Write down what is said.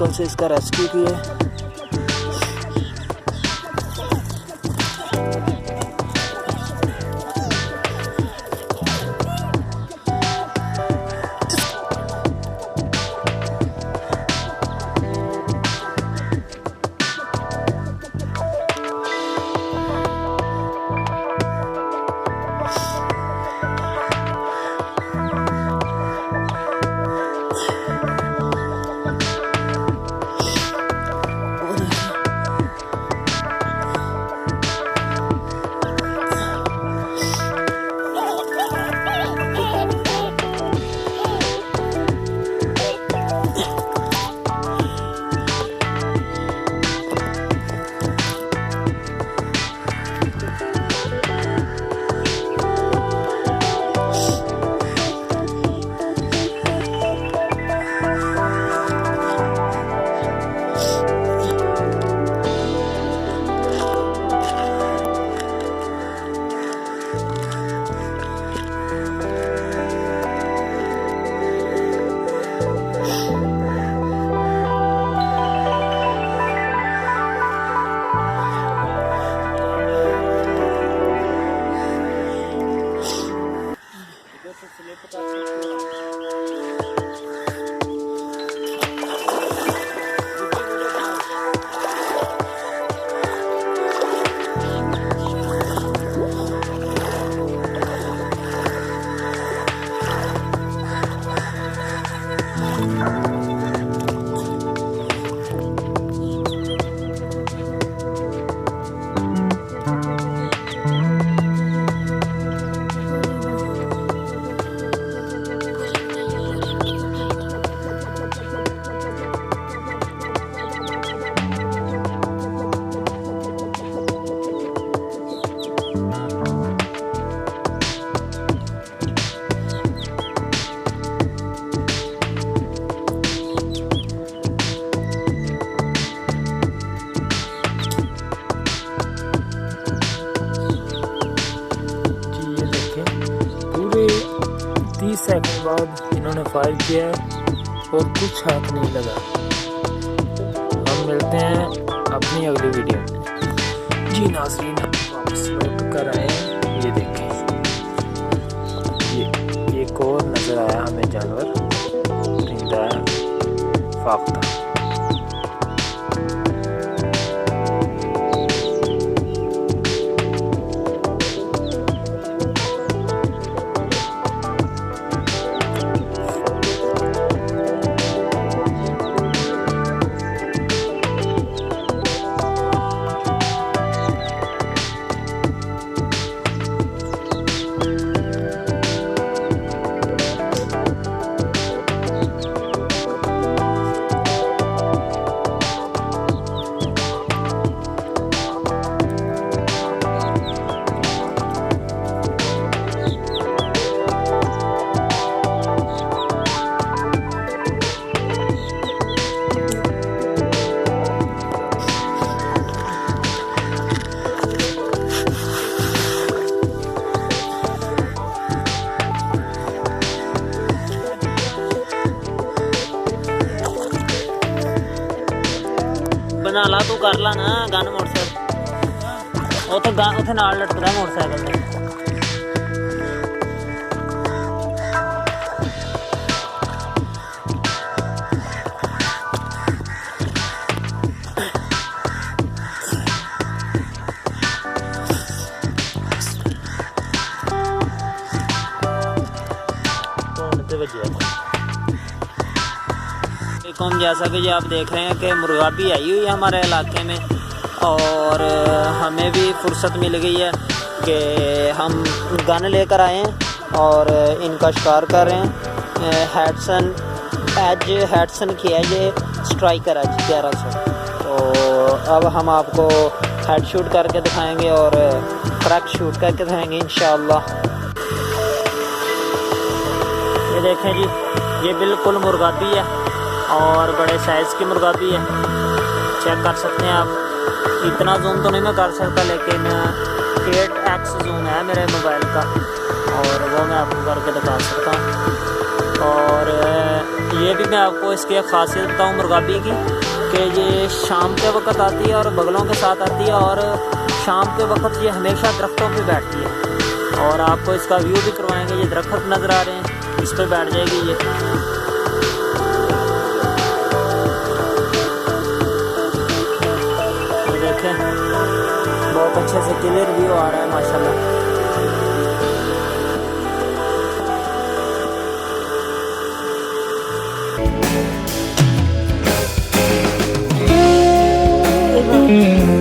मुश्किल से इसका रेस्क्यू किए। सेकंड बाद इन्होंने फायर किया और कुछ हाथ नहीं लगा। हम मिलते हैं अपनी अगली वीडियो में। जी नाज़रीन, वापस लौट कर आए हैं। ये देखें, ये एक और नज़र आया हमें जानवर, परिंदा है फाख्ता। बना ला तू, कर ला ना गन मोटरसाइकिल, वो तो उथे नाल लटकदा मोटरसाइकिल ते। जैसा कि आप देख रहे हैं कि मुर्गा भी आई हुई है हमारे इलाके में, और हमें भी फुर्सत मिल गई है कि हम गन लेकर आए हैं और इनका शिकार कर रहे हैं। हैटसन की है ये स्ट्राइकर है 1100। तो अब हम आपको हेड शूट करके दिखाएंगे और क्रैक शूट करके दिखाएंगे इंशाअल्लाह। ये देखें जी, ये बिल्कुल मुर्गा भी है और बड़े साइज़ की मुर्गा भी है, चेक कर सकते हैं आप। इतना जूम तो नहीं मैं कर सकता, लेकिन 8x जूम है मेरे मोबाइल का और वो मैं आपको करके दिखा सकता हूँ। और ये भी मैं आपको इसकी एक ख़ासियत बताऊँ मुर्गाबी की, कि ये शाम के वक्त आती है और बगलों के साथ आती है, और शाम के वक्त ये हमेशा दरख्तों पे बैठती है। और आपको इसका व्यू भी करवाएंगे। ये दरख्त नज़र आ रहे हैं, इस पर बैठ जाएगी ये। देखें बहुत अच्छे से क्लियर व्यू आ रहा है माशाल्लाह।